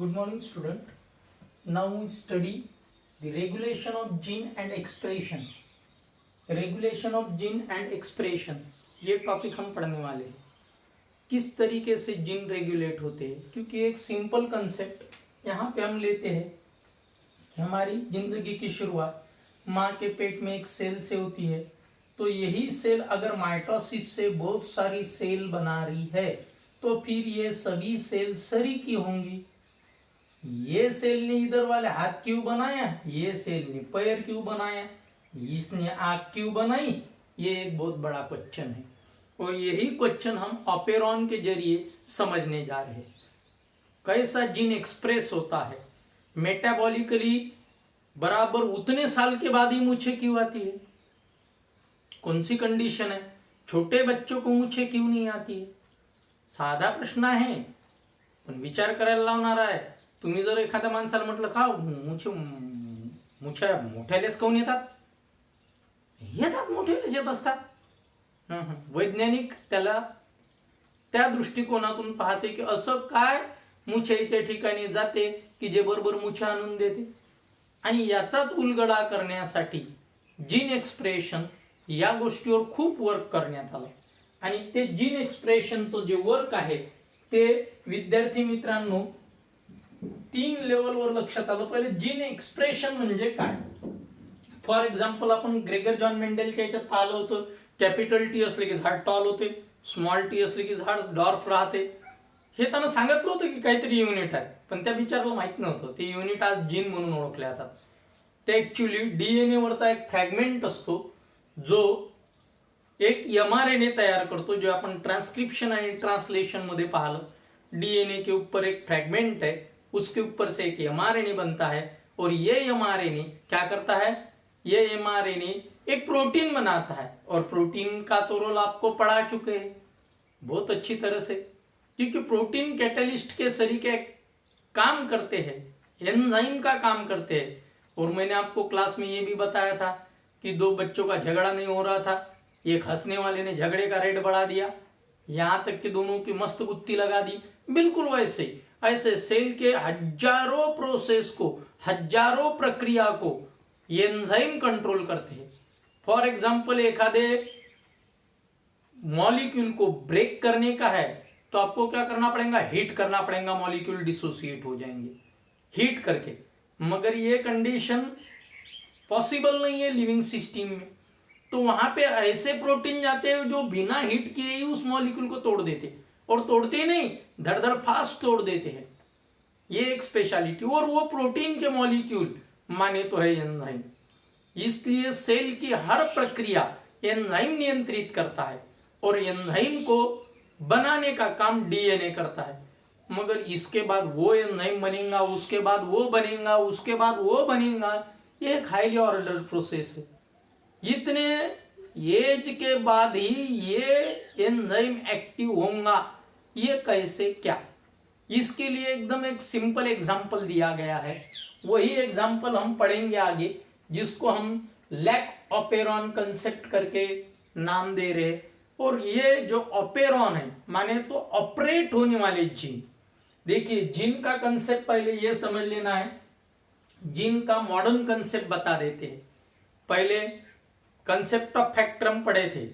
Good morning, student. Now we study the regulation of gene and expression. Regulation of gene and expression ये topic हम पढ़ने वाले हैं. किस तरीके से जीन रेगुलेट होते हैं, क्योंकि एक सिंपल कंसेप्ट यहाँ पे हम लेते हैं कि हमारी जिंदगी की शुरुआत माँ के पेट में एक सेल से होती है. तो यही सेल अगर माइटोसिस से बहुत सारी सेल बना रही है तो फिर ये सभी सेल सरी की होंगी. ये सेल ने इधर वाले हाथ क्यों बनाया, ये सेल ने पैर क्यों बनाया, इसने आंख क्यों बनाई, ये एक बहुत बड़ा क्वेश्चन है. और यही क्वेश्चन हम ऑपेरॉन के जरिए समझने जा रहे हैं. कैसा जीन एक्सप्रेस होता है, मेटाबॉलिकली बराबर उतने साल के बाद ही मूछें क्यों आती है, कौन सी कंडीशन है, छोटे बच्चों को मूछें क्यों नहीं आती है. साधा प्रश्न आहे पण विचार करायला लावणारा आहे. तुम्ही जर एखाद्या माणसाला म्हटलं का मुछ्या मोठ्यालेच काऊन येतात, मोठ्यालेच येत असतात. वैज्ञानिक त्याला त्या दृष्टिकोनातून पाहते की असं काय मुछ्याच्या ठिकाणी जाते की जे बरोबर मुछ्या आणून देते. आणि याचाच उलगडा करण्यासाठी जीन एक्सप्रेशन या गोष्टीवर खूप वर्क करण्यात आलं. आणि ते जीन एक्सप्रेशनचं जे वर्क आहे ते विद्यार्थी मित्रांनो 3 लेवलवर लक्षात आलं. पहिले जीन एक्सप्रेशन म्हणजे काय. फॉर एक्झाम्पल आपण ग्रेगर जॉन मेंडेलच्या याच्यात पाहिलं होतं, कॅपिटल टी असले की झाड टॉल होते, स्मॉल टी असले की झाड डॉर्फ राहते. हे त्यांना सांगितलं होतं की काहीतरी युनिट आहे, पण त्या बिचाराला माहित नव्हतं. ते युनिट आज जीन म्हणून ओळखले जातात. ते ऍक्च्युली डीएनए वरचा एक फ्रॅगमेंट असतो जो एक mRNA तैयार करतो, जो अपन ट्रांसक्रिप्शन आणि ट्रांसलेशन मध्ये पाहिलं. डीएनए के ऊपर एक फ्रैगमेंट है, उसके ऊपर से एक mRNA बनता है और ये mRNA क्या करता है, ये mRNA एक प्रोटीन बनाता है. और प्रोटीन का तो रोल आपको पढ़ा चुके हैं बहुत अच्छी तरह से, क्योंकि प्रोटीन कैटलिस्ट के सरीके काम करते हैं, एंजाइम का काम करते हैं. और मैंने आपको क्लास में ये भी बताया था कि 2 बच्चों का झगड़ा नहीं हो रहा था, एक हंसने वाले ने झगड़े का रेट बढ़ा दिया, यहां तक कि दोनों की मस्त गुत्ती लगा दी. बिल्कुल वैसे ऐसे सेल के हजारों प्रोसेस को, हजारों प्रक्रिया को एंजाइम कंट्रोल करते हैं. फॉर एग्जांपल एखादे मॉलिक्यूल को ब्रेक करने का है तो आपको क्या करना पड़ेगा, हीट करना पड़ेगा, मॉलिक्यूल डिसोसिएट हो जाएंगे हीट करके. मगर ये कंडीशन पॉसिबल नहीं है लिविंग सिस्टम में. तो वहां पे ऐसे प्रोटीन जाते हैं जो बिना हीट किए ही उस मॉलिक्यूल को तोड़ देते, और तोड़ते ही नहीं, धड़ धड़ फास्ट तोड़ देते हैं. ये एक स्पेशलिटी. और वो प्रोटीन के मॉलिक्यूल माने तो है एंजाइम. इसलिए सेल की हर प्रक्रिया एंजाइम नियंत्रित करता है और एंजाइम को बनाने का काम डीएनए करता है. मगर इसके बाद वो एंजाइम बनेगा, उसके बाद वो बनेगा, उसके बाद वो बनेगा. ये एक हाईली ऑर्डर प्रोसेस है. इतने एज के बाद ही ये एंजाइम एक्टिव होगा, ये कैसे क्या. इसके लिए एकदम एक सिंपल एग्जांपल दिया गया है. वही एग्जांपल हम पढ़ेंगे आगे, जिसको हम लैक ऑपेरॉन कंसेप्ट करके नाम दे रहे. और ये जो ऑपेरॉन है माने तो ऑपरेट होने वाले जीन. देखिए जीन का कंसेप्ट पहले ये समझ लेना है. जीन का मॉडर्न कंसेप्ट बता देते हैं. पहले कंसेप्ट ऑफ फैक्टर हम पढ़े थे,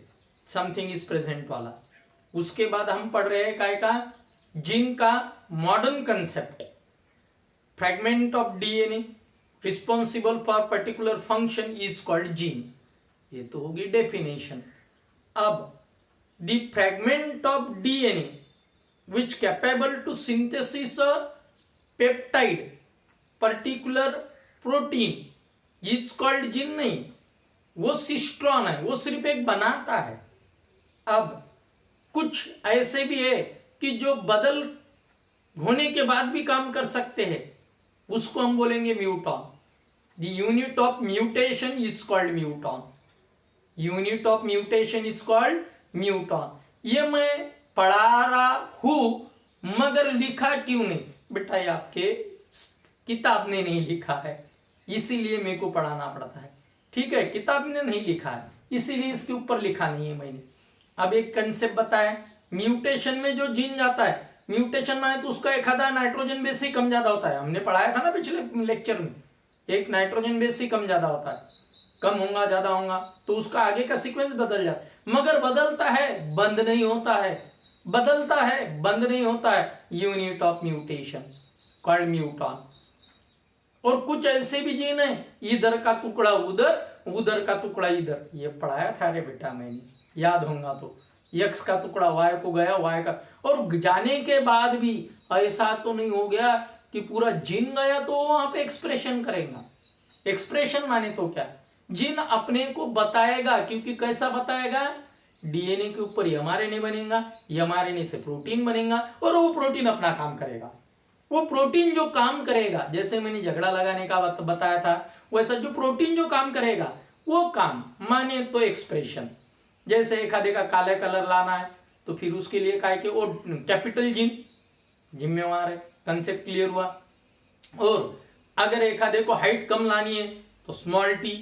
समथिंग इज प्रेजेंट वाला. उसके बाद हम पढ़ रहे हैं काय का, जीन का modern concept. Fragment of DNA responsible for particular function is called gene. ये तो होगी डेफिनेशन. अब the fragment of DNA which capable to synthesis peptide particular protein is called gene. नहीं, वो सिस्ट्रॉन है, वो सिर्फ एक बनाता है. अब कुछ ऐसे भी है कि जो बदल होने के बाद भी काम कर सकते हैं, उसको हम बोलेंगे muton. The unit of mutation is called muton. Unit of mutation is called muton. ये मैं पढ़ा रहा हूं मगर लिखा क्यों नहीं बेटा, ये आपके किताब ने नहीं लिखा है, इसीलिए मेरे को पढ़ाना पड़ता है. ठीक है, किताब ने नहीं लिखा है इसीलिए इसके ऊपर लिखा नहीं है मैंने. अब एक कंसेप्ट बताया, म्यूटेशन में जो जीन जाता है म्यूटेशन माने तो उसका एक आधा नाइट्रोजन बेस ही कम ज्यादा होता है, हमने पढ़ाया था ना पिछले लेक्चर में, एक नाइट्रोजन बेस ही कम ज्यादा होता है, कम होगा ज्यादा होगा तो उसका आगे का सीक्वेंस बदल जाता है, मगर बदलता है बंद नहीं होता है, बदलता है बंद नहीं होता है, यूनिट ऑफ म्यूटेशन कॉल्ड म्यूटॉन। और कुछ ऐसे भी जीन है, इधर का टुकड़ा उधर, उधर का टुकड़ा इधर, ये पढ़ाया था रे बेटा मैंने, याद होगा तो, एक्स का टुकड़ा वाई को गया, वाई का, और जाने के बाद भी ऐसा तो नहीं हो गया कि पूरा जीन गया तो वहां पे एक्सप्रेशन करेगा। एक्सप्रेशन माने तो क्या, जीन अपने को बताएगा, क्योंकि कैसा बताएगा, डीएनए के ऊपर एमआरएनए बनेगा, एमआरएनए से प्रोटीन बनेगा और वो प्रोटीन अपना काम करेगा। वो प्रोटीन जो काम करेगा, जैसे मैंने झगड़ा लगाने का बताया था, वैसा जो प्रोटीन जो काम करेगा वो काम माने तो एक्सप्रेशन। जैसे एक आधे का काला कलर लाना है तो फिर उसके लिए क्या है कि वो कैपिटल जीन जिम्मेवार है, कंसेप्ट क्लियर हुआ। और अगर एक आधे को हाइट कम लानी है तो स्मॉल टी।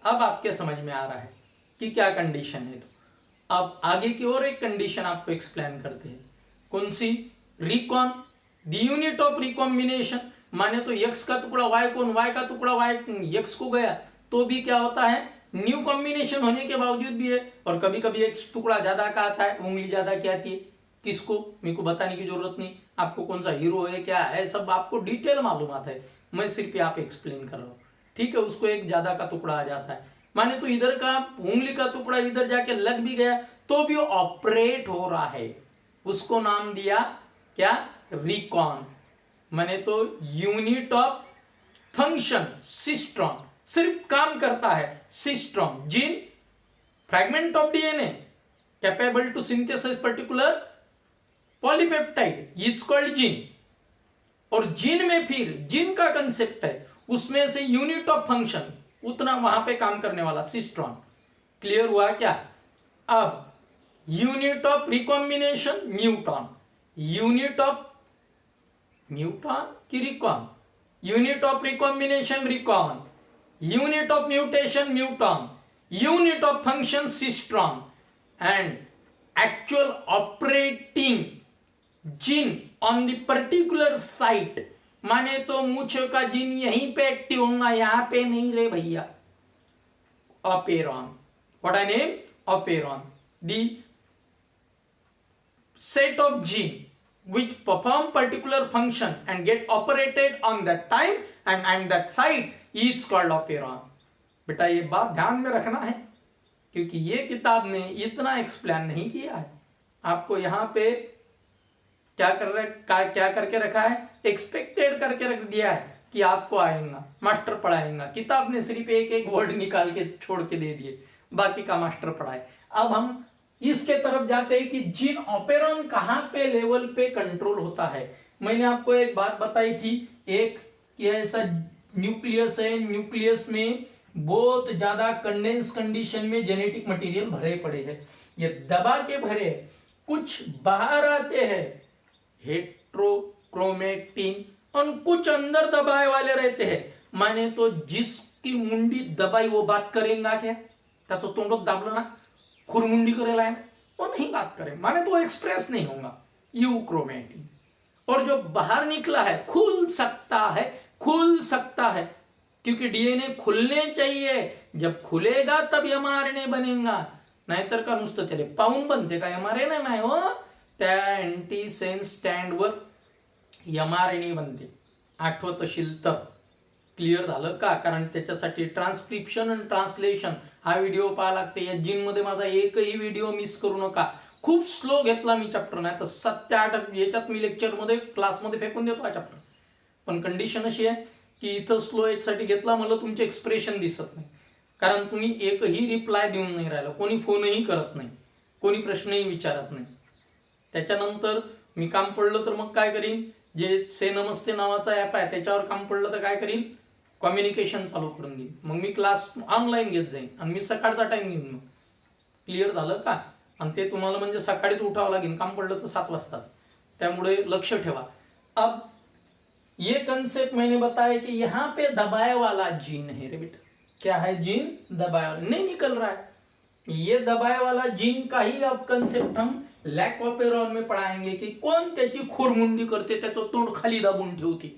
अब आपके समझ में आ रहा है कि क्या कंडीशन है। तो अब आगे की और एक कंडीशन आपको एक्सप्लेन करते हैं, कौन सी, recon, the unit of recombination, माने तो एक्स का टुकड़ा वाई को, वाई का टुकड़ा वाई एक्स को गया तो भी क्या होता है, न्यू कॉम्बिनेशन होने के बावजूद भी है। और कभी कभी एक टुकड़ा ज्यादा का आता है, उंगली ज्यादा की आती है, किसको मेरे को बताने की जरूरत नहीं, आपको कौन सा हीरो है क्या है सब आपको डिटेल मालूमात है, मैं सिर्फ यहाँ पे एक्सप्लेन कर रहा हूँ, ठीक है। उसको एक ज्यादा का टुकड़ा आ जाता है, माने तो इधर का उंगली का टुकड़ा इधर जाके लग भी गया तो भी ऑपरेट हो रहा है, उसको नाम दिया क्या, रिकॉन, माने तो यूनिट ऑफ फंक्शन सिस्ट्रॉन, सिर्फ काम करता है cistron, gene fragment of DNA capable to synthesize particular polypeptide is called gene. और जीन में फिर जीन का कंसेप्ट है, उसमें से यूनिट ऑफ फंक्शन उतना वहां पे काम करने वाला सिस्ट्रॉन। क्लियर हुआ क्या। अब unit of recombination newton, unit of newton की recon, unit of recombination recon, unit of mutation muton, unit of function cistron, and actual operating gene on the particular site, माने तो मुछ का जीन यहीं पे active होगा, यहां पे नहीं रे भैया, operon, what I name, operon, the set of gene which perform particular function and get operated on that time and that site is called operon। बेटा ये बात ध्यान में रखना है, क्योंकि ये किताब ने इतना एक्सप्लेन नहीं किया है, आपको यहाँ पे क्या करके रखा है, एक्सपेक्टेड करके रख दिया है कि आपको आएगा, मास्टर पढ़ाएगा। किताब ने सिर्फ एक एक वर्ड निकाल के छोड़ के दे दिए, बाकी का मास्टर पढ़ाए। अब हम इसके तरफ जाते हैं कि जीन ऑपेरॉन कहां पे लेवल पे कंट्रोल होता है। मैंने आपको एक बात बताई थी, एक कि ऐसा न्यूक्लियस है, न्यूक्लियस में बहुत ज्यादा कंडेंस कंडीशन में जेनेटिक मटेरियल भरे पड़े हैं, ये दबा के भरे, कुछ बाहर आते हैं हेट्रोक्रोमेटिन और कुछ अंदर दबाए वाले रहते हैं। माने तो जिसकी मुंडी दबाई वो बात करेगा क्या, तो तुम दाब लो ना, खुरमुंडी करेला है वो नहीं बात करे, माने तो एक्सप्रेस नहीं होगा यूक्रोमेटिन। और जो बाहर निकला है खुल सकता है, खुल सकता है, क्योंकि डीएनए खुलने चाहिए, जब खुलेगा तब एमआरएनए बनेगा, नाहीतर का नुसतं त्याला पाहून बनते का एमआरएनए नाही हो, त्या अँटीसेन्स स्टँडवर एमआरएनए बनते, आठवत असेल तर। क्लिअर झालं का, कारण त्याच्यासाठी ट्रान्सक्रिप्शन आणि ट्रान्सलेशन हा व्हिडिओ पाहा लागते। या जीन मध्ये माझा एकही व्हिडिओ मिस करू नका, खूप स्लो घेतला मी चॅप्टर, नाही तर 7 ते 8 याच्यात मी लेक्चर मध्ये क्लासमध्ये फेकून देतो हा चॅप्टर, पण कंडिशन अशी आहे की इथं स्लो याच्यासाठी घेतला, मला तुमचे एक्सप्रेशन दिसत नाही, कारण तुम्ही एकही रिप्लाय देऊन नाही राहिला, कोणी फोनही करत नाही, कोणी प्रश्नही विचारत नाही। त्याच्यानंतर मी काम पडलं तर मग काय करीन, जे से नमस्ते नावाचा ऍप आहे त्याच्यावर काम पडलं तर काय करीन, कम्युनिकेशन चालू करून देईन, मग मी क्लास ऑनलाईन घेत जाईन आणि मी सकाळचा टाइम घेईन मग। क्लिअर झालं का, आणि ते तुम्हाला म्हणजे सकाळीच उठावं लागेल, काम पडलं तर 7 वाजता, त्यामुळे लक्ष ठेवा। अब ये कंसेप्ट मैंने बताया कि यहाँ पे दबाए वाला जीन है रे बेटा, क्या है जीन, दबाए वाला नहीं निकल रहा है, ये दबाए वाला जीन का ही अब कंसेप्ट हम लॅकोपेरॉन में पढ़ाएंगे की कोण त्याची खुरमुंडी करते, त्याचं तोंड खाली दाबून ठेवते,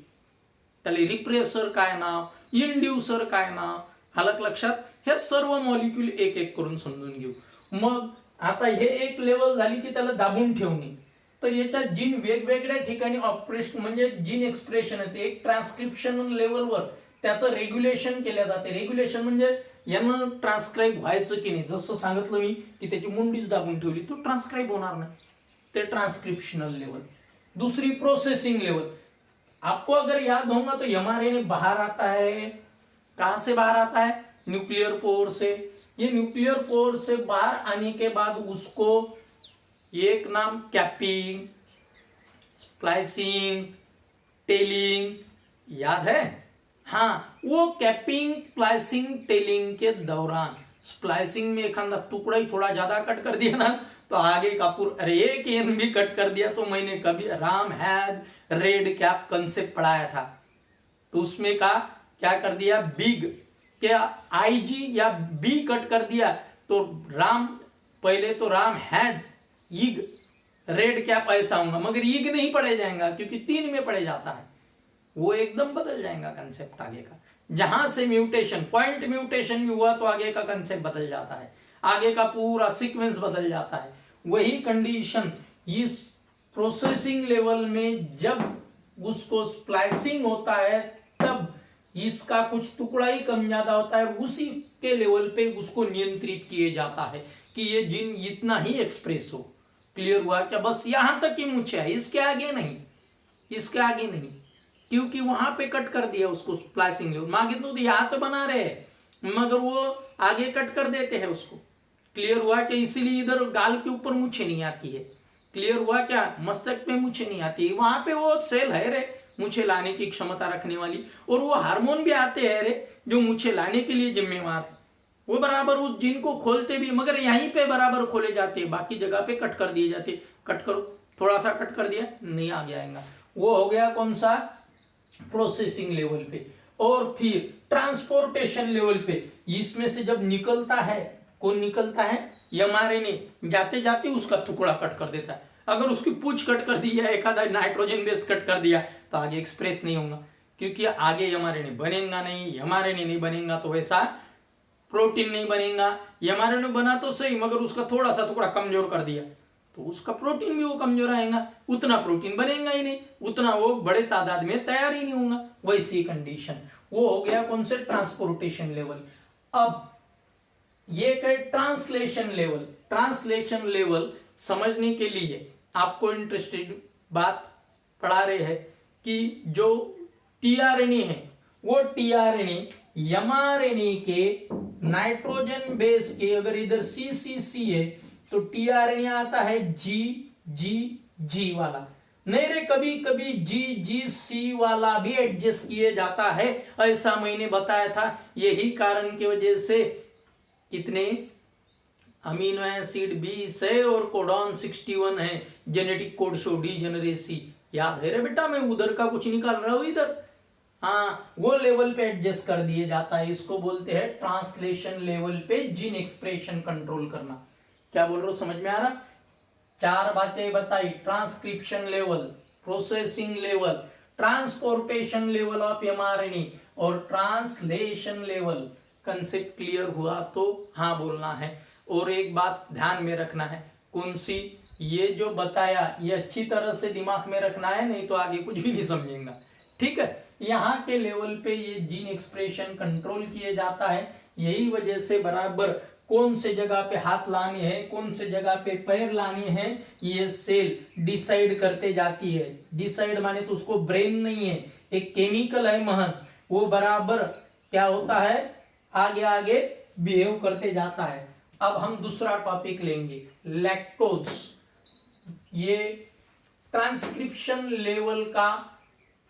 त्याला रिप्रेसर काय नाव, इंड्युसर काय नाव, आलं लक्षात. हे सर्व मॉलिक्यूल एक एक करून समजून घेऊ. मग आता हे एक लेवल झाली की त्याला दाबून ठेवणे. तर याच्यात जीन वेगवेगळ्या ठिकाणी ऑपरेशन म्हणजे जीन एक्सप्रेशन आहे, एक ट्रान्सक्रिप्शन लेवलवर त्याचं रेग्युलेशन केल्या जाते. रेग्युलेशन म्हणजे यानं ट्रान्सक्राईब व्हायचं की नाही, जसं सांगितलं मी की त्याची मुंडीच दाबून ठेवली तो ट्रान्सक्राईब होणार नाही, ते ट्रांसक्रिप्शनल लेवल. दूसरी प्रोसेसिंग लेवल. आपको अगर याद होगा तो एमआरएनए बाहर आता है, कहां से बाहर आता है, न्यूक्लियर पोर से. ये न्यूक्लियर पोर से बाहर आने के बाद उसको एक नाम कैपिंग, स्प्लाइसिंग, टेलिंग याद है. हाँ, वो कैपिंग, स्प्लाइसिंग, टेलिंग के दौरान स्प्लाइसिंग में एक टुकड़ा ही थोड़ा ज्यादा कट कर दिया ना तो आगे का पूरा, अरे एक एन भी कट कर दिया तो मैंने कभी Ram had read cap concept पढ़ाया था, तो उसमें का क्या कर दिया, बिग क्या आईजी या बी कट कर दिया तो राम, पहले तो राम हैज ईग रेड कैप ऐसा होगा, मगर ईग नहीं पढ़े जाएगा क्योंकि 3 में पढ़े जाता है, वो एकदम बदल जाएगा कंसेप्ट आगे का. जहां से म्यूटेशन, पॉइंट म्यूटेशन भी हुआ तो आगे का कंसेप्ट बदल जाता है, आगे का पूरा सीक्वेंस बदल जाता है. वही कंडीशन इस प्रोसेसिंग लेवल में जब उसको स्प्लाइसिंग होता है तब इसका कुछ टुकड़ा ही कम ज्यादा होता है, उसी के लेवल पे उसको नियंत्रित किए जाता है कि ये जीन इतना ही एक्सप्रेस हो. क्लियर हुआ क्या, बस यहां तक ही मुझे है, इसके आगे नहीं, इसके आगे नहीं, क्योंकि वहां पे कट कर दिया उसको स्प्लाइसिंग लेवल. मांगे तो यहाँ तो बना रहे हैं मगर वो आगे कट कर देते हैं उसको. क्लियर हुआ क्या, इसीलिए इधर गाल के ऊपर मूछे नहीं आती है. क्लियर हुआ क्या, मस्तक पे मूछे नहीं आती है, वहां पे वो सेल है रे मूछे लाने की क्षमता रखने वाली, और वो हार्मोन भी आते हैं रे जो मूछे लाने के लिए जिम्मेवार है. वो बराबर उस जीन को खोलते भी, मगर यहीं पे बराबर खोले जाते हैं, बाकी जगह पे कट कर दिए जाते. कट करो, थोड़ा सा कट कर दिया नहीं आगे आएगा. वो हो गया कौन सा, प्रोसेसिंग लेवल पे. और फिर ट्रांसपोर्टेशन लेवल पे, इसमें से जब निकलता है, कौन निकलता है, एमआरएनए जाते जाते उसका टुकड़ा कट कर देता है. अगर उसकी पूंछ कट कर दी है, एक आधा नाइट्रोजन बेस कट कर दिया तो आगे एक्सप्रेस नहीं होगा, क्योंकि आगे एमआरएनए बनेगा नहीं. एमआरएनए नहीं बनेगा तो वैसा प्रोटीन नहीं बनेगा. एमआरएनए बना तो सही मगर उसका थोड़ा सा टुकड़ा कमजोर कर दिया तो उसका प्रोटीन भी वो कमजोर आएगा, उतना प्रोटीन बनेगा ही नहीं, उतना वो बड़े तादाद में तैयार ही नहीं होगा. वैसी कंडीशन, वो हो गया कौन से, ट्रांसपोर्टेशन लेवल. अब ये है ट्रांसलेशन लेवल. ट्रांसलेशन लेवल समझने के लिए आपको इंटरेस्टेड बात पढ़ा रहे हैं कि जो टीआरएनए है वो टीआरएनए एमआरएनए के नाइट्रोजन बेस के, अगर इधर सीसीसी है तो टीआरएनए आता है जी जी जी वाला. नहीं रे, कभी कभी जी जी सी वाला भी एडजस्ट किए जाता है, ऐसा मैंने बताया था. यही कारण की वजह से कितने अमीनो एसिड 20 है और कोडॉन 61 है, जेनेटिक कोड शो डीजेनरेसी. याद है रे बेटा, मैं उधर का कुछ निकाल रहा हूं इधर. हाँ, वो लेवल पे एडजस्ट कर दिए जाता है. इसको बोलते हैं ट्रांसलेशन लेवल पे जीन एक्सप्रेशन कंट्रोल करना. क्या बोल रहा हूं, समझ में आ रहा. 4 बातें बताई, transcription level, processing level, transportation level of mRNA और ट्रांसलेशन लेवल. कंसेप्ट क्लियर हुआ तो हाँ बोलना है. और एक बात ध्यान में रखना है, कौन सी, ये जो बताया ये अच्छी तरह से दिमाग में रखना है, नहीं तो आगे कुछ भी नहीं समझेगा. ठीक है, यहाँ के लेवल पे ये जीन एक्सप्रेशन कंट्रोल किए जाता है. यही वजह से बराबर कौन से जगह पे हाथ लाने हैं, कौन से जगह पे पैर लाने हैं, ये सेल डिसाइड करते जाती है. डिसाइड माने तो उसको ब्रेन नहीं है, एक केमिकल है महज, वो बराबर क्या होता है, आगे आगे बिहेव करते जाता है. अब हम दूसरा टॉपिक लेंगे, लैक्टोज. ये ट्रांसक्रिप्शन लेवल का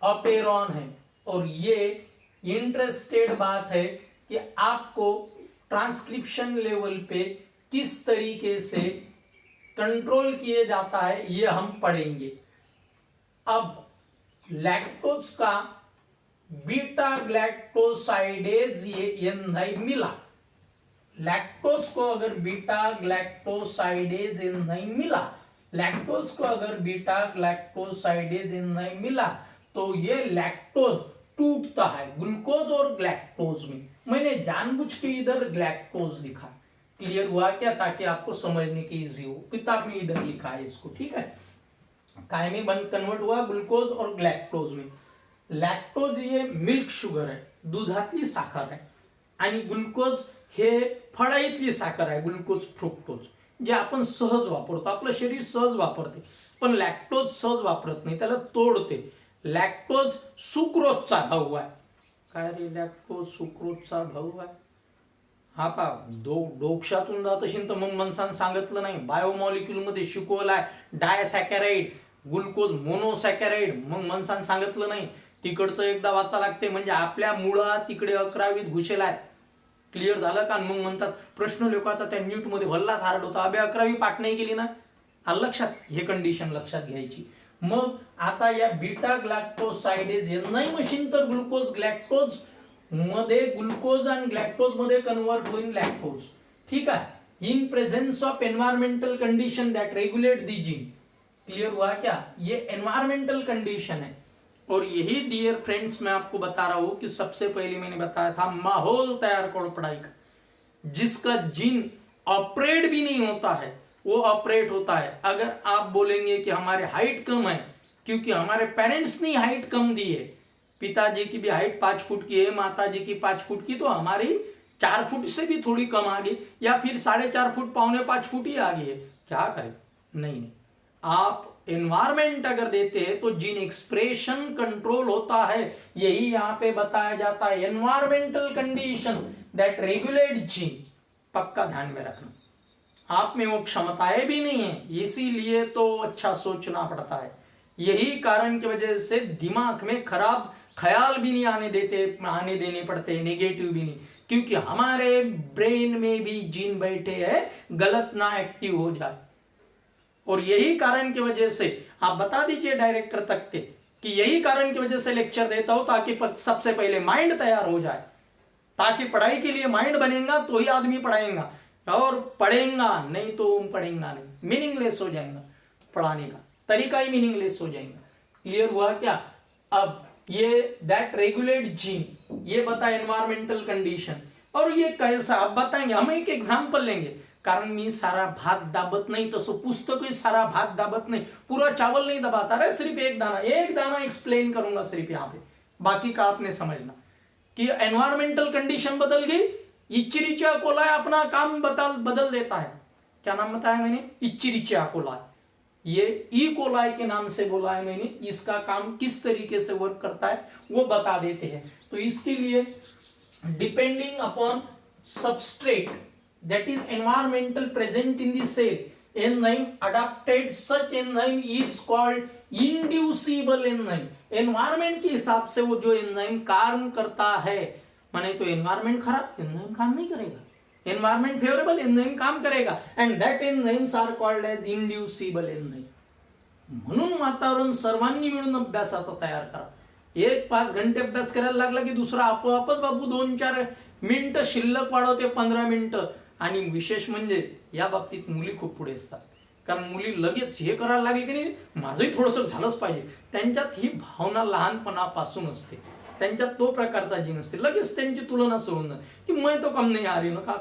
ऑपेरॉन है और ये इंटरेस्टेड बात है कि आपको ट्रांसक्रिप्शन लेवल पे किस तरीके से कंट्रोल किए जाता है ये हम पढ़ेंगे. अब लैक्टोज का बीटा ग्लैक्टोसाइडेज ये एंजाइम मिला. लैक्टोज को अगर बीटा ग्लैक्टोसाइडेज एंजाइम मिला, लैक्टोज को अगर बीटा ग्लाइकोसाइडेज एंजाइम मिला तो ये लैक्टोज टूटता है ग्लूकोज और ग्लैक्टोज में। मैंने जानबूझ के इधर ग्लैक्टोज लिखा, क्लियर हुआ क्या, ताकि आपको समझने की इजी हो। किताब में इधर लिखा है इसको, ठीक है। काय में बन कन्वर्ट हुआ ग्लूकोज और ग्लैक्टोज में। लॅक्टोज हे मिल्क शुगर आहे, दुधातली साखर आहे, आणि ग्लुकोज हे फळाईतली साखर आहे, ग्लुकोज फ्रुक्टोज, जे आपण सहज वापरतो, आपलं शरीर सहज वापरते, पण लॅक्टोज सहज वापरत नाही, त्याला तोडते। लॅक्टोज सुक्रोजचा भाऊ आहे। काय रे, लॅक्टोज सुक्रोजचा भाऊ आहे? हा पा डोक्षातून जात असेल तर मग मनसान सांगितलं नाही, बायोमॉलिक्यूल मध्ये शिकवलाय डायसॅकॅराइड, ग्लुकोज मोनोसॅकॅराइड, मग मनसान सांगितलं नाही, तिकडचं एकदा वाचा लागते, म्हणजे आपल्या मुळा तिकडे 11वीत घुसेला आहेत। क्लिअर झालं का? मग म्हणतात प्रश्न लोकांचा त्या न्यूट मध्ये भल्लाच हार्ड होता, अबे 11वी पाठ नाही केली ना, हा लक्षात, हे कंडिशन लक्षात घ्यायची। मग आता या बीटा ग्लॅक्टोसाइडेज एन्झाइम मशीन तर ग्लुकोज ग्लॅक्टोज मध्ये ग्लुकोज आणि ग्लॅक्टोज मध्ये कन्वर्ट होईल लॅक्टोज, ठीक है, in presence of environmental condition that regulate the gene. Clear हुआ क्या? ये एनवायरमेंटल कंडीशन है, और यही डियर फ्रेंड्स मैं आपको बता रहा हूं कि सबसे पहले मैंने बताया था माहौल तैयार करो पढ़ाई का, जिसका जीन ऑपरेट भी नहीं होता है वो ऑपरेट होता है। अगर आप बोलेंगे कि हमारे हाइट कम है, क्योंकि हमारे पेरेंट्स ने हाइट कम दी है, पिताजी की भी हाइट 5 फुट की है, माता जी की 5 फुट की, तो हमारी 4 फुट से भी थोड़ी कम आ गई, या फिर 4.5 फुट 4.25 फुट ही आ गई है, क्या करें? नहीं, आप एनवायरमेंट अगर देते हैं तो जीन एक्सप्रेशन कंट्रोल होता है, यही यहां पे बताया जाता है, environmental condition that regulate gene. पक्का ध्यान में रखना, आप में वो क्षमताएं भी नहीं है, इसीलिए तो अच्छा सोचना पड़ता है। यही कारण की वजह से दिमाग में खराब ख्याल भी नहीं आने देने पड़ते, नेगेटिव भी नहीं, क्योंकि हमारे ब्रेन में भी जीन बैठे हैं, गलत ना एक्टिव हो जाए। और यही कारण की वजह से आप बता दीजिए डायरेक्टर तक के कि यही कारण की वजह से लेक्चर देता हूं, ताकि सबसे पहले माइंड तैयार हो जाए, ताकि पढ़ाई के लिए माइंड बनेगा तो ही आदमी पढ़ाएगा, और पढ़ेगा नहीं तो पढ़ेगा नहीं, मीनिंगलेस हो जाएगा, पढ़ाने का तरीका ही मीनिंगलेस हो जाएगा। क्लियर हुआ क्या? अब ये दैट रेगुलेट जीन, ये बता एनवायरमेंटल कंडीशन, और ये कैसा आप बताएंगे, हम एक एग्जांपल लेंगे, कारण मी सारा भात दाबत नहीं, तसं पुस्तक सारा भात दाबत नहीं, पूरा चावल नहीं दबाता रहे, सिर्फ एक दाना एक्सप्लेन करूंगा सिर्फ यहाँ पे, बाकी का आपने समझना कि एनवायरमेंटल कंडीशन बदल गई, इच्चरिचिया कोलाई अपना काम बदल देता है। क्या नाम बताया मैंने? इच्चरिचिया कोलाई, ये ई कोलाई के नाम से बोला है मैंने, इसका काम किस तरीके से वर्क करता है वो बता देते हैं। तो इसके लिए depending upon substrate that is environmental present in the cell, enzyme adapted such enzyme is called inducible enzyme। environment के हिसाब से वो जो एंजाइम काम करता है, माने तो एनवायरमेंट खराब, एंजाइम काम नहीं करेगा, एनवायरमेंट फेवरेबल, एंजाइम काम करेगा, and that enzymes are called as inducible enzyme. म्हणून वातावरण सर्वांनी मिळून अभ्यासाचा तयार करा। एक 5 घंटे अभ्यास करायला लागला की दुसरा आपोआपच बाबू 2-4 मिनिटं शिल्लक वाढवते, 15 मिनिटं। आणि विशेष म्हणजे या बाबतीत मुली खूप पुढे असतात, कारण मुली लगेच हे करायला लागले की नाही, माझंही थोडंसं झालंच पाहिजे, त्यांच्यात ही भावना लहानपणापासून असते, त्यांच्यात तो प्रकारचा जीन असते, लगेच त्यांची तुलना सुरू होणार की मैं तो कम नहीं आ रही ना, का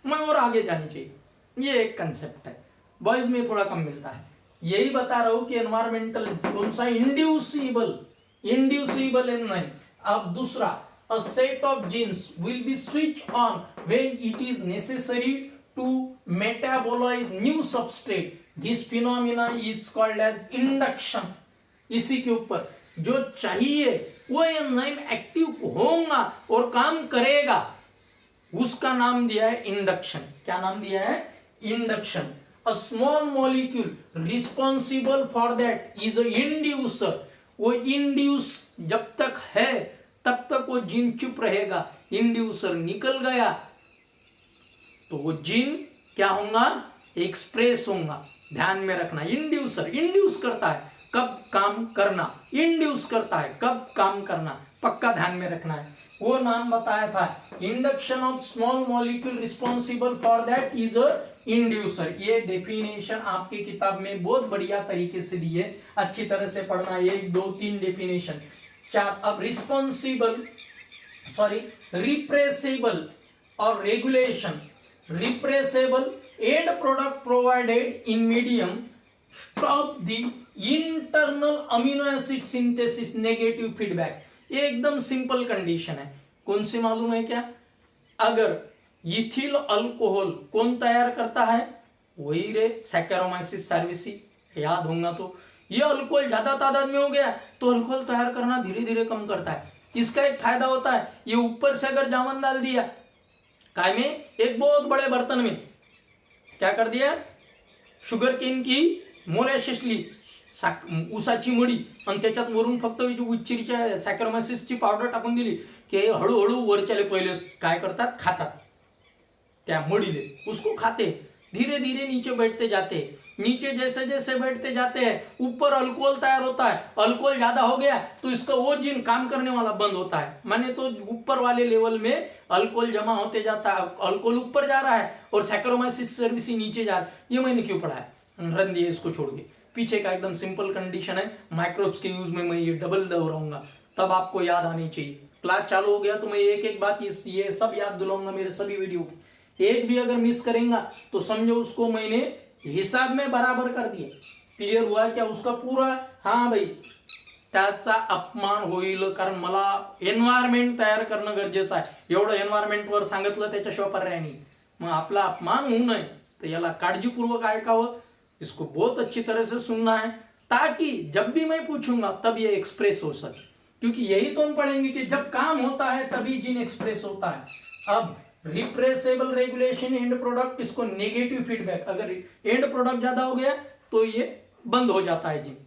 मैं और आगे जानी चाहिए, ये एक कंसेप्ट है, बॉयज में थोड़ा कम मिलता है। यही बता रहा हूं कि एनवायरमेंटल कौन सा इंड्यूसिबल एंजाइम। अब दूसरा, a set of genes will be switched on when it is necessary to metabolize new substrate, this phenomena is called as induction। इसी के ऊपर जो चाहिए वो एंजाइम एक्टिव होगा और काम करेगा, उसका नाम दिया है इंडक्शन। क्या नाम दिया है? Induction. a small molecule responsible for that is a inducer। वो इंड्यूस जब तक है तब तक वो जीन चुप रहेगा, इंड्यूसर निकल गया तो वो जीन क्या होगा? एक्सप्रेस होगा। ध्यान में रखना, इंड्यूसर इंड्यूस करता है कब काम करना, इंड्यूस करता है कब काम करना, पक्का ध्यान में रखना है। वो नाम बताया था, induction of small molecule responsible for that is a inducer. ये डेफिनेशन आपकी किताब में बहुत बढ़िया तरीके से दी है, अच्छी तरह से पढ़ना। 1 2 3 डेफिनेशन, 4। अब रिप्रेसेबल और regulation. Repressible, and product provided in medium stop the internal amino acid synthesis, negative feedback. ये एकदम सिंपल कंडीशन है। कौन सी मालूम है क्या? अगर इथिल अल्कोहल कौन तैयार करता है? वही रे, सैकेरोमाइसिस सर्विसी, याद होगा तो। ये अल्कोहल ज्यादा तादाद में हो गया तो अल्कोहल तैयार करना धीरे धीरे कम करता है। इसका एक फायदा होता है, ये ऊपर से अगर जामन डाल दिया काय में, एक बहुत बड़े बर्तन में क्या कर दिया, शुगर केन की मोलॅसिसली ऊसाची मडी आणि त्याच्यात वरून फक्त उच्चिरीच्या सॅक्रोमायसिसची पावडर टाकून दिली की हळूहळू वरच्याले पहिले काय करतात, खातात त्या मडीले, उसको खाते, धीरे धीरे नीचे बैठते जाते। नीचे जैसे जैसे बैठते जाते हैं ऊपर अल्कोहल तैयार होता है। अल्कोहल ज्यादा हो गया तो इसका वो जिन काम करने वाला बंद होता है, माने तो ऊपर वाले लेवल में अल्कोहल जमा होते जाता है, अल्कोहल ऊपर जा रहा है और सैक्रोमाइसिस सर्विसी नीचे जा रहा है। ये मैंने क्यों पढ़ा है, रन दिए इसको छोड़ के। पीछे का एकदम सिंपल कंडीशन है, माइक्रोब्स के यूज में मैं ये डबल दोहराऊंगा, तब आपको याद आनी चाहिए। क्लास चालू हो गया तो मैं एक एक बात ये सब याद दिलाऊंगा मेरे सभी वीडियो की। एक भी अगर मिस करेंगे तो समझो उसको मैंने हिसाब में बराबर कर दिए। क्लियर हुआ क्या उसका पूरा? हाँ भाई, त्याचा अपमान होईल, कारण मला एन्व्हायरमेंट तयार करणं गरजेचं आहे। एवढं एन्व्हायरमेंटवर सांगितलं त्याच्याशिवाय पर्याय नाही, मग आपला अपमान होऊ नये तर याला काळजीपूर्वक ऐकावं, इसको बहुत अच्छी तरह से सुनना है, ताकि जब भी मैं पूछूंगा तब ये एक्सप्रेस हो सके। क्योंकि यही तो हम पढ़ेंगे कि जब काम होता है तभी जिन एक्सप्रेस होता है। अब रिप्रेसेबल, रेगुलेशन, एंड प्रोडक्ट, इसको नेगेटिव फीडबैक। अगर एंड प्रोडक्ट ज्यादा हो गया तो ये बंद हो जाता है जिन,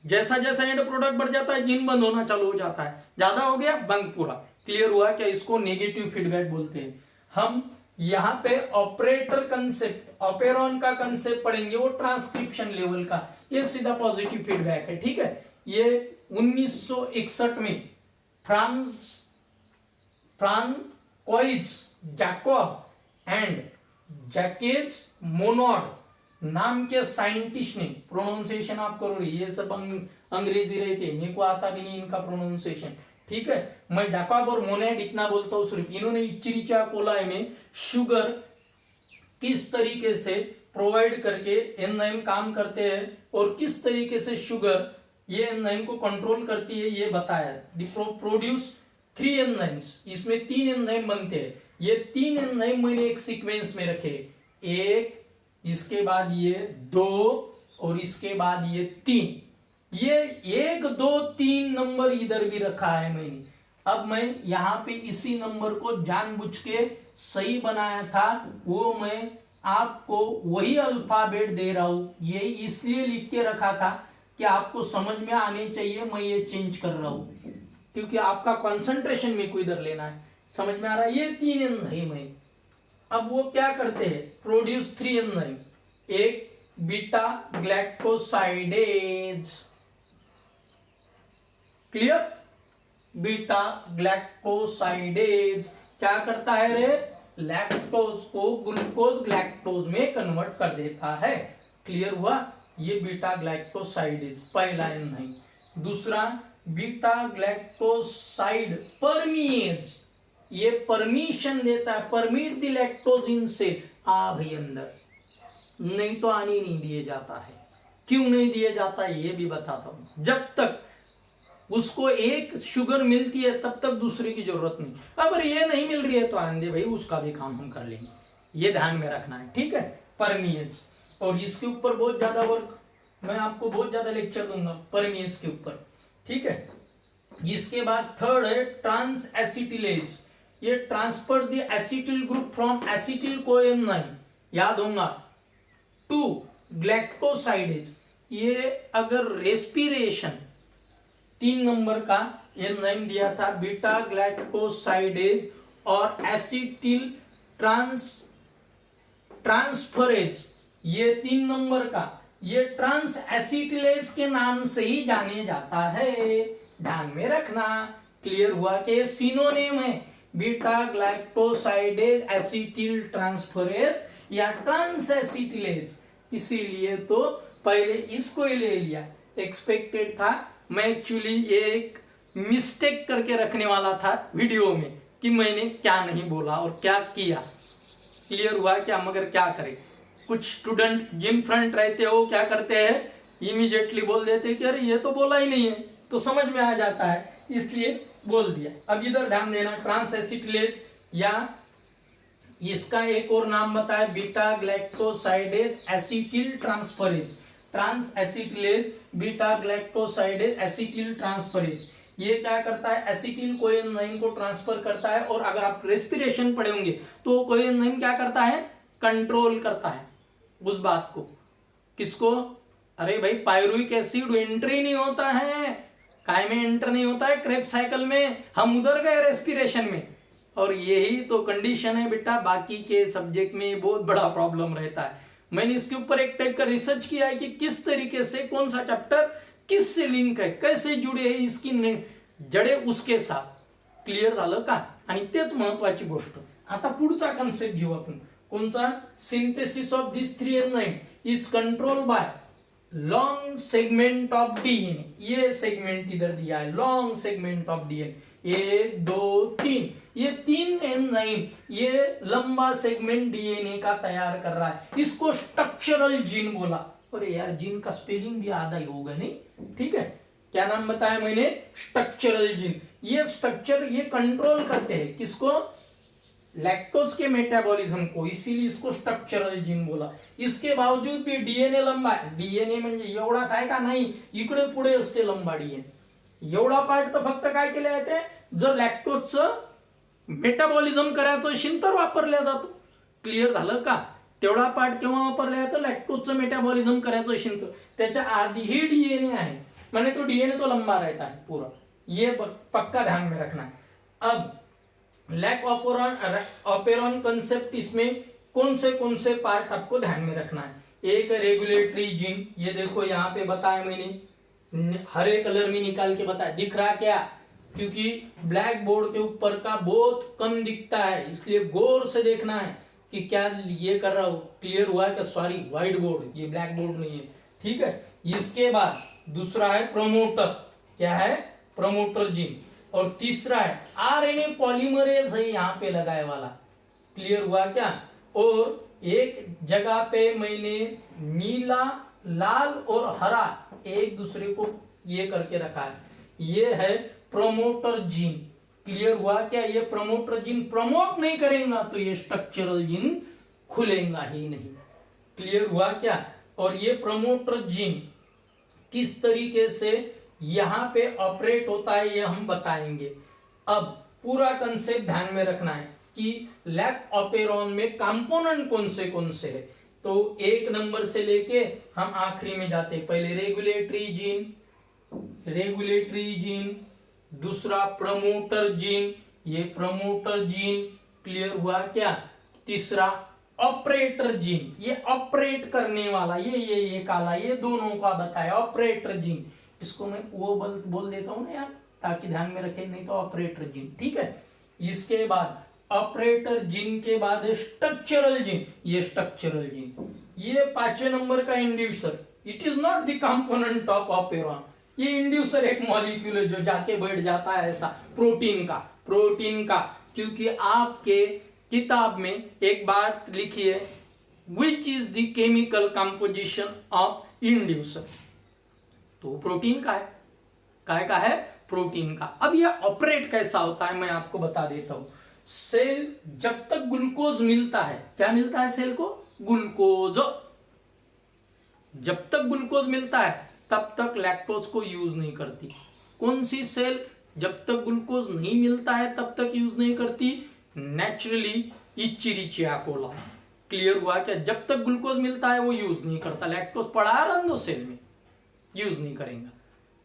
जैसा जैसा एंड प्रोडक्ट बढ़ जाता है जिन बंद होना चालू हो जाता है, ज्यादा हो गया बंद पूरा। क्लियर हुआ क्या? इसको नेगेटिव फीडबैक बोलते हैं। हम यहाँ पे ऑपरेटर कंसेप्ट, ऑपेरॉन का कंसेप्ट पढ़ेंगे, वो ट्रांसक्रिप्शन लेवल का। ये सीधा पॉजिटिव फीडबैक है, ठीक है। ये 1961 में फ्रांकोइज जैकोब एंड जैकेज मोनोड नाम के साइंटिस्ट ने, प्रोनाउंसिएशन आप करो, ये सब अंग्रेजी रहते, मेरे को आता भी नहीं इनका प्रोनाउंसिएशन, ठीक है। मैं जैकोब और मोनेड इतना बोलता हूं सिर्फ। इन्होंने इच्चिरिचा कोलाई में शुगर किस तरीके से प्रोवाइड करके एंजाइम काम करते हैं और किस तरीके से शुगर ये एंजाइम को कंट्रोल करती है ये बताया। प्रोड्यूस 3 एंजाइम्स, इसमें 3 एंजाइम बनते हैं। ये 3 एंजाइम मैंने एक सीक्वेंस में रखे, 1, इसके बाद ये 2 और इसके बाद ये 3। ये 1 2 3 नंबर इधर भी रखा है मैंने। अब मैं यहाँ पे इसी नंबर को जानबूझ के सही बनाया था, वो मैं आपको वही अल्फाबेट दे रहा हूं। ये इसलिए लिख के रखा था कि आपको समझ में आने चाहिए, मैं ये चेंज कर रहा हूं क्योंकि आपका कंसंट्रेशन मेरे को इधर लेना है। समझ में आ रहा है? ये 3 एंजाइम है। अब वो क्या करते हैं, प्रोड्यूस 3 एंजाइम, एक beta galactosidase, clear. Beta galactosidase क्या करता है रे, लैक्टोज को ग्लूकोज ग्लैक्टोज में कन्वर्ट कर देता है। क्लियर हुआ? ये बीटा ग्लैक्टोसाइडेज पहला एंजाइम। दूसरा बीटा ग्लैक्टोसाइड परमीएज, ये परमिशन देता है, परमिट द लैक्टोज इन से आ भाई अंदर, नहीं तो आने नहीं दिए जाता है। क्यों नहीं दिए जाता है ये भी बताता हूं। जब तक उसको एक शुगर मिलती है तब तक दूसरे की जरूरत नहीं। अगर ये नहीं मिल रही है तो आने दे भाई, उसका भी काम हम कर लेंगे, ये ध्यान में रखना है, ठीक है। परमिएज, और इसके ऊपर बहुत ज्यादा वर्क, मैं आपको बहुत ज्यादा लेक्चर दूंगा परमिएज के ऊपर, ठीक है। इसके बाद थर्ड है ट्रांस एसिटिलेज, ये transfer the acetyl group from acetyl coenzyme, याद होगा, टू ग्लैक्टोसाइडेज। ये अगर रेस्पिरेशन 3 नंबर का एंजाइम दिया था, बीटा ग्लैक्टोसाइडेज और एसिटिल ट्रांसफरेज, ये 3 नंबर का, ये ट्रांस एसिटिलेज के नाम से ही जाने जाता है, ध्यान में रखना। क्लियर हुआ कि सिनोनिम है, बीटा ग्लाइकोसाइडेज एसिटिल ट्रांसफरेज, या ट्रांस एसिटिलेज, इसीलिए तो पहले इसको ही ले लिया। एक्सपेक्टेड था, मैं एक्चुअली एक मिस्टेक करके रखने वाला था वीडियो में कि मैंने क्या नहीं बोला और क्या किया। क्लियर हुआ क्या? मगर क्या करें, कुछ स्टूडेंट जिन फ्रंट रहते हो क्या करते हैं, इमीडिएटली बोल देते हैं कि अरे ये तो बोला ही नहीं है, तो समझ में आ जाता है, इसलिए बोल दिया। अब इधर ध्यान देना, ट्रांस एसिटिलेज या इसका एक और नाम बताया beta galactosidase acetyl transferase. Trans acetylase beta galactosidase acetyl transferase, ये क्या करता है, एसिटिल कोएंजाइम को ट्रांसफर करता है। और अगर आप रेस्पिरेशन पढ़े होंगे तो कोएंजाइम क्या करता है, कंट्रोल करता है उस बात को। किसको? अरे भाई पायरुविक एसिड एंट्री नहीं होता है, काय में एंटर नहीं होता है, क्रेब्स साइकिल में, हम उधर गए रेस्पिरेशन में। और यही तो कंडीशन है बेटा, बाकी के सब्जेक्ट में बहुत बड़ा प्रॉब्लम रहता है। मैंने इसके ऊपर एक टाइप का रिसर्च किया है कि किस तरीके से कौन सा चैप्टर किससे लिंक है, कैसे जुड़े है इसकी जडे उसके साथ। क्लियर झालं का? आणि तेच महत्वाची गोष्ट। आता पुढचा कन्सेप्ट घेऊ आपण, कोणता? Synthesis of this 3 enzyme is control by long segment of DNA. ये सेगमेंट इधर दिया है, लॉन्ग सेगमेंट ऑफ डीएनए, 1 2 3, ये 3 एंजाइम ये लंबा सेगमेंट डीएनए का तैयार कर रहा है। इसको स्ट्रक्चरल जीन बोला। अरे यार जीन का स्पेलिंग भी आधा ही होगा नहीं, ठीक है? क्या नाम बताया मैंने? Structural gene. ये स्ट्रक्चर ये कंट्रोल करते हैं किसको? लैक्टोज के मेटाबॉलिज्म को, इसीलिए इसको स्ट्रक्चरल जीन बोला। इसके बावजूद भी डीएनए लंबा आहे। डीएनए म्हणजे एवढाच आहे का? नाही, इकडे पुढे असते लंबा डीएनए। एवढा पार्ट तर फक्त काय केले जाते, जर लॅक्टोजचं मेटाबॉलिझम करायचं असेल तर वापरला जातो। क्लियर झालं का? तेवढा पार्ट केव्हा वापरला जातो? लॅक्टोजचं मेटाबॉलिझम करायचं असेल तर। त्याच्या आधी ही डीएनए आहे, माने तो डीएनए तो लंबा रहता है पूरा, ये पक्का ध्यान में रखना है। अब लैक ऑपेरॉन कंसेप्ट, इसमें कौन से पार्ट आपको ध्यान में रखना है? एक रेगुलेटरी जीन, ये देखो यहाँ पे बताया मैंने, हरे कलर में निकाल के बताया। दिख रहा क्या? क्योंकि ब्लैक बोर्ड के ऊपर का बहुत कम दिखता है, इसलिए गौर से देखना है कि क्या ये कर रहा हूं। क्लियर हुआ है क्या? सॉरी, व्हाइट बोर्ड, ये ब्लैक बोर्ड नहीं है, ठीक है? इसके बाद दूसरा है प्रमोटर, क्या है? Promoter gene. और तीसरा है आरएनए पॉलीमरेज है यहाँ पे लगाए वाला। क्लियर हुआ क्या? और एक जगह पे मैंने नीला, लाल और हरा एक दूसरे को ये करके रखा है, ये है प्रमोटर जीन। क्लियर हुआ क्या? ये प्रमोटर जीन प्रमोट नहीं करेगा तो ये स्ट्रक्चरल जीन खुलेगा ही नहीं। क्लियर हुआ क्या? और ये प्रमोटर जीन किस तरीके से यहां पे ऑपरेट होता है ये हम बताएंगे। अब पूरा कंसेप्ट ध्यान में रखना है कि लैक ऑपेरॉन में कंपोनेंट कौन से है। तो 1 नंबर से लेके हम आखिरी में जाते हैं। पहले रेगुलेटरी जीन, दूसरा प्रमोटर जीन, ये प्रमोटर जीन। क्लियर हुआ क्या? तीसरा ऑपरेटर जीन, ये ऑपरेट करने वाला, ये काला, ये दोनों का बताया ऑपरेटर जीन। इसको मैं वो बोल देता हूं ना यार, ताकि ध्यान में रखें, नहीं तो ऑपरेटर जीन, ठीक है? इसके बाद ऑपरेटर जीन के बाद है स्ट्रक्चरल जीन, ये स्ट्रक्चरल जीन, ये 5वें नंबर का inducer. It is not the component of operon. ये इंड्यूसर एक मॉलिक्यूल है जो जाके बैठ जाता है ऐसा प्रोटीन का, क्योंकि आपके किताब में एक बात लिखी है, which is the chemical composition of inducer, तो प्रोटीन का है। काय का है? प्रोटीन का। अब यह ऑपरेट कैसा होता है मैं आपको बता देता हूं। सेल जब तक ग्लूकोज मिलता है, क्या मिलता है सेल को? ग्लूकोज। जब तक ग्लूकोज मिलता है तब तक लैक्टोज को यूज नहीं करती। कौन सी सेल जब तक ग्लूकोज नहीं मिलता है तब तक यूज नहीं करती? Naturally इचिरिचिया Cola. क्लियर हुआ क्या? जब तक ग्लूकोज मिलता है वो यूज नहीं करता। लैक्टोज पड़ा रहने दो सेल में, यूज नहीं करेगा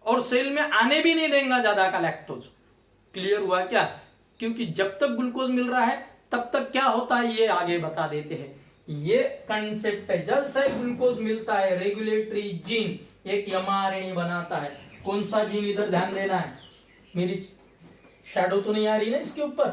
और सेल में आने भी नहीं देगा ज्यादा का लैक्टोज। क्लियर हुआ क्या? क्योंकि जब तक ग्लूकोज मिल रहा है तब तक क्या होता है ये आगे बता देते हैं। ये कंसेप्ट है, जब से ग्लूकोज मिलता है रेगुलेटरी जीन एक एमआरएनए बनाता है। कौन सा जीन? इधर ध्यान देना है, मेरी शैडो तो नहीं आ रही ना इसके ऊपर,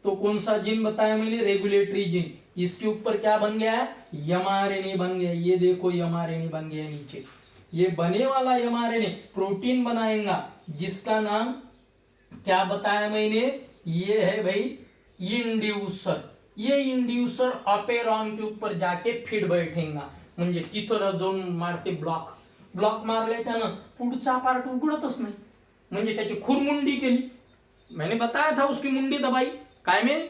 तो कौन सा जीन बताया मैंने? Regulatory gene. इसके ऊपर क्या बन गया है, mRNA बन गया। ये देखो mRNA बन गया नीचे। ये बने वाला mRNA प्रोटीन बनाएगा जिसका नाम क्या बताया मैंने, ये है भाई इंड्यूसर। ये इंड्यूसर ऑपेरॉन के ऊपर जाके फिट बैठेगा, म्हणजे तिथं जाऊन मारते ब्लॉक मारल्याच्या ना पुढचा पार्ट उघडतच नाही, म्हणजे त्याची खुरमुंडी केली। मैंने बताया था उसकी मुंडी दबाई काय में,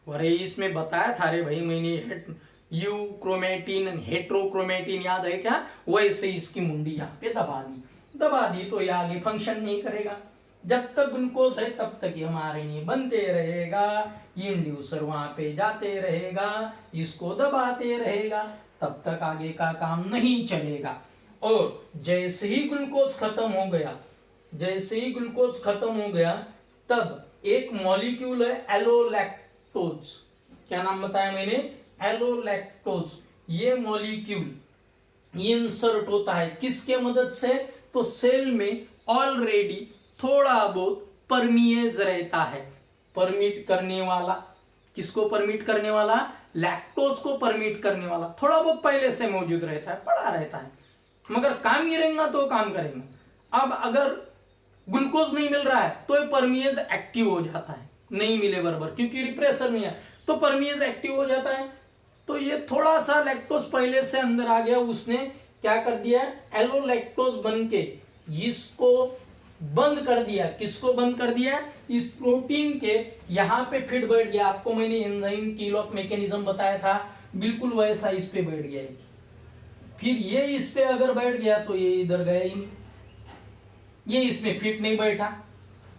अरे इसमें बताया था रे भाई मैंने, यू क्रोमेटिन हेट्रोक्रोमेटिन याद है क्या, वैसे इसकी मुंडी यहाँ पे दबा दी तो ये आगे फंक्शन नहीं करेगा। जब तक ग्लूकोज है तब तक ये mRNA बनते रहेगा, इंड्यूसर वहां पे जाते रहेगा, इसको दबाते रहेगा, तब तक आगे का काम नहीं चलेगा। और जैसे ही ग्लूकोज खत्म हो गया तब एक मॉलिक्यूल है एलोलैक्टोज। क्या नाम बताया मैंने, एलोलैक्टोज। ये मॉलिक्यूल इंसर्ट होता है किसके मदद से, तो सेल में ऑलरेडी थोड़ा बहुत परमिएज रहता है, परमिट करने वाला। किसको परमिट करने वाला, लैक्टोज को परमिट करने वाला थोड़ा बहुत पहले से मौजूद रहता है, पड़ा रहता है, मगर काम गिरेगा तो काम करेगा। अब अगर ग्लूकोज नहीं मिल रहा है तो ये परमिएज एक्टिव हो जाता है, नहीं मिले बराबर क्योंकि रिप्रेसर नहीं है तो परमिएज एक्टिव हो जाता है। तो ये थोड़ा सा लैक्टोज पहले से अंदर आ गया, उसने क्या कर दिया, एलोलैक्टोज बन के इसको बंद कर दिया। किसको बंद कर दिया, इस प्रोटीन के यहाँ पे फिट बैठ गया। आपको मैंने एंजाइम कील ऑफ मैकेनिज्म बताया था, बिल्कुल वैसा इस पे बैठ गया। फिर ये इस पे अगर बैठ गया तो ये इधर गया ही नहीं, ये इसमें फिट नहीं बैठा।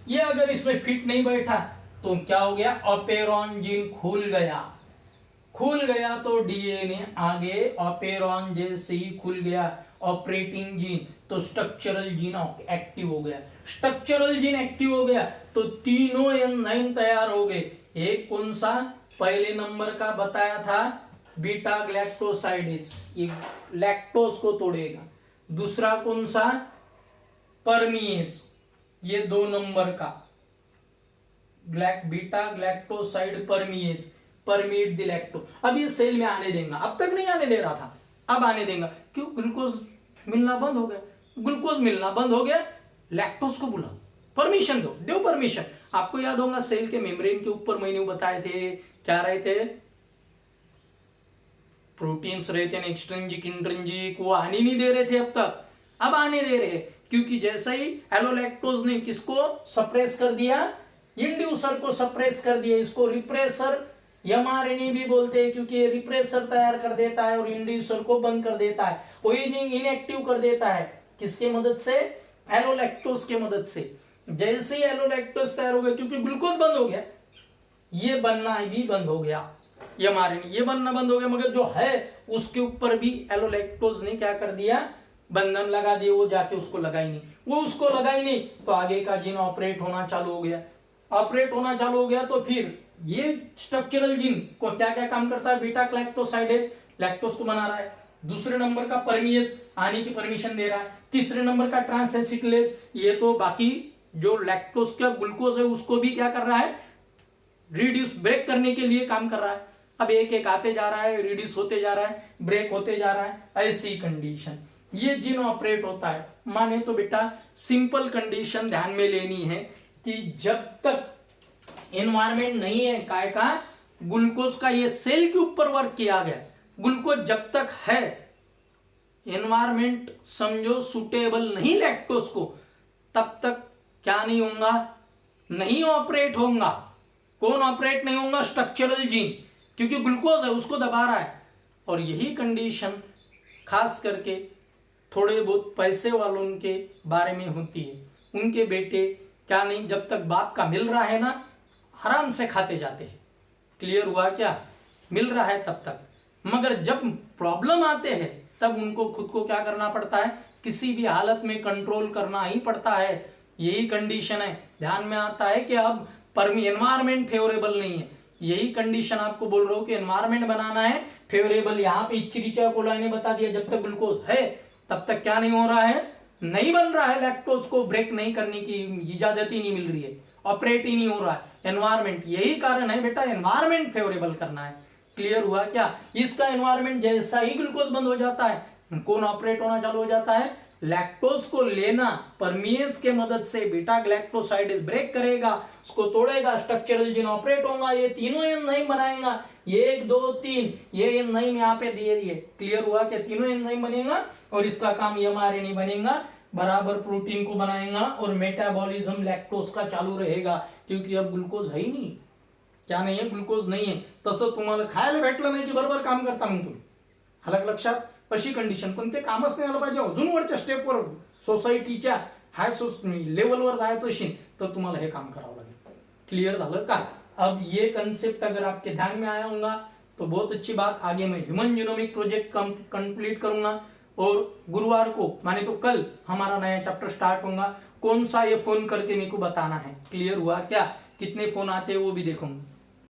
ये अगर इसमें फिट नहीं बैठा तो क्या हो गया, ऑपेरॉन जीन खुल गया तो डीएनए आगे ऑपेरॉन जैसे ही खुल गया ऑपरेटिंग जीन तो स्ट्रक्चरल जीन एक्टिव हो गया। स्ट्रक्चरल जीन एक्टिव हो गया तो तीनों एंजाइम तैयार हो गए। एक कौन सा, पहले नंबर का बताया था बीटा ग्लैक्टोसाइडेज, ये लैक्टोज को तोड़ेगा। दूसरा कौन सा, परमिएज, ये 2 नंबर का beta galactoside permease, permit the lacto. अब ये सेल में आने देगा, अब तक नहीं आने दे रहा था, अब आने देगा। क्यों, ग्लूकोज मिलना बंद हो गया। ग्लूकोज मिलना बंद हो गया, लैक्टोज को बुलाओ, परमिशन दो परमिशन। आपको याद होगा सेल के मेम्ब्रेन के ऊपर मैंने बताए थे क्या रहते, प्रोटीन्स रहते हैं एक्सट्रिंजिक इंट्रिंजिक, वो आने नहीं दे रहे थे अब तक, अब आने दे रहे हैं। क्योंकि जैसे ही एलोलैक्टोज ने किसको सप्रेस कर दिया, इंड्यूसर को सप्रेस कर दिया। इसको रिप्रेसर mRNA भी बोलते हैं क्योंकि ये रिप्रेसर तैयार कर देता है और इंड्यूसर को बंद कर देता है, वो इनएक्टिव कर देता है। किसके मदद से, एलोलैक्टोज के मदद से। जैसे ही एलोलैक्टोज तैयार हो गया, क्योंकि ग्लूकोज बंद हो गया, ये बनना भी बंद हो गया, mRNA ये बनना बंद हो गया, मगर जो है उसके ऊपर भी एलोलैक्टोज ने क्या कर दिया, बंधन लगा दिए। वो जाके उसको लगा ही नहीं, वो उसको लगा ही नहीं तो आगे का जीन ऑपरेट होना चालू हो गया। तो फिर ये स्ट्रक्चरल जीन को क्या क्या काम करता है, बीटा ग्लैक्टोसाइडेज लैक्टोज को बना रहा है। दूसरे नंबर का परमिएज आने की परमिशन दे रहा है। तीसरे नंबर का ट्रांसएसिटिलेज, ये तो बाकी जो लैक्टोज का ग्लूकोज है उसको भी क्या कर रहा है, रिड्यूस ब्रेक करने के लिए काम कर रहा है। अब एक एक आते जा रहा है, रिड्यूस होते जा रहा है, ब्रेक होते जा रहा है, ऐसी कंडीशन ये जीन ऑपरेट होता है। माने तो बेटा सिंपल कंडीशन ध्यान में लेनी है कि जब तक एनवायरमेंट नहीं है काय का, ग्लूकोज का, ये सेल के ऊपर वर्क किया गया। ग्लूकोज जब तक है, एनवायरमेंट समझो सुटेबल नहीं लैक्टोज को, तब तक क्या नहीं होगा, नहीं ऑपरेट होगा। कौन ऑपरेट नहीं होगा, स्ट्रक्चरल जीन, क्योंकि ग्लूकोज है उसको दबा रहा है। और यही कंडीशन खास करके थोड़े बहुत पैसे वालों के बारे में होती है। उनके बेटे क्या नहीं, जब तक बाप का मिल रहा है ना, आराम से खाते जाते हैं। क्लियर हुआ क्या, मिल रहा है तब तक। मगर जब प्रॉब्लम आते हैं तब उनको खुद को क्या करना पड़ता है, किसी भी हालत में कंट्रोल करना ही पड़ता है। यही कंडीशन है, ध्यान में आता है कि अब एनवायरमेंट फेवरेबल नहीं है। यही कंडीशन आपको बोल रहा हूं कि एनवायरमेंट बनाना है फेवरेबल। यहाँ पे इचरिचा कोलाई ने बता दिया, जब तक ग्लूकोज है तब तक क्या नहीं हो रहा है, नहीं बन रहा है, लैक्टोज को ब्रेक नहीं करने की इजाजत ही नहीं मिल रही है, ऑपरेट ही नहीं हो रहा है एनवायरमेंट। यही कारण है बेटा, एनवायरमेंट फेवरेबल करना है। क्लियर हुआ क्या? इसका एनवायरमेंट जैसा ही ग्लूकोज बंद हो जाता है, कौन ऑपरेट होना चालू हो जाता है? लैक्टोज को लेना परमियंस के मदद से बीटा ग्लैक्टोसाइडेज ब्रेक करेगा, उसको तोड़ेगा, स्ट्रक्चरल जीन ऑपरेट होगा, ये तीनों एंजाइम बनाएगा, 1 2 3 ये एंजाइम यहाँ पे दिए दिए। क्लियर हुआ कि तीनों एंजाइम बनेगा और इसका काम एमआरएनए बनेगा, बराबर प्रोटीन को बनाएगा और मेटाबॉलिज्म लैक्टोज का चालू रहेगा, क्योंकि अब ग्लूकोज है ही नहीं। क्या नाही आहे? ग्लुकोज नाहीये, तसं तुम्हाला खायला भेटलं नाही की बरोबर काम करता मग तुम्ही। अलग लक्षात अशी कंडिशन, पण ते कामच नाही आलं पाहिजे, अजून वरच्या स्टेपवर सोसायटीच्या हाय लेवलवर जायचं असेल तर तुम्हाला हे काम करावं लागेल। क्लियर झालं का? अब ये कंसेप्ट अगर आपके ध्यान में आया होगा तो बहुत अच्छी बात। आगे मैं ह्यूमन जीनोमिक प्रोजेक्ट कंप्लीट करूंगा और गुरुवार को माने तो कल हमारा नया चैप्टर स्टार्ट होगा। कौन सा ये फोन करके मेरे को बताना है। क्लियर हुआ क्या? कितने फोन आते हैं वो भी देखूंगा।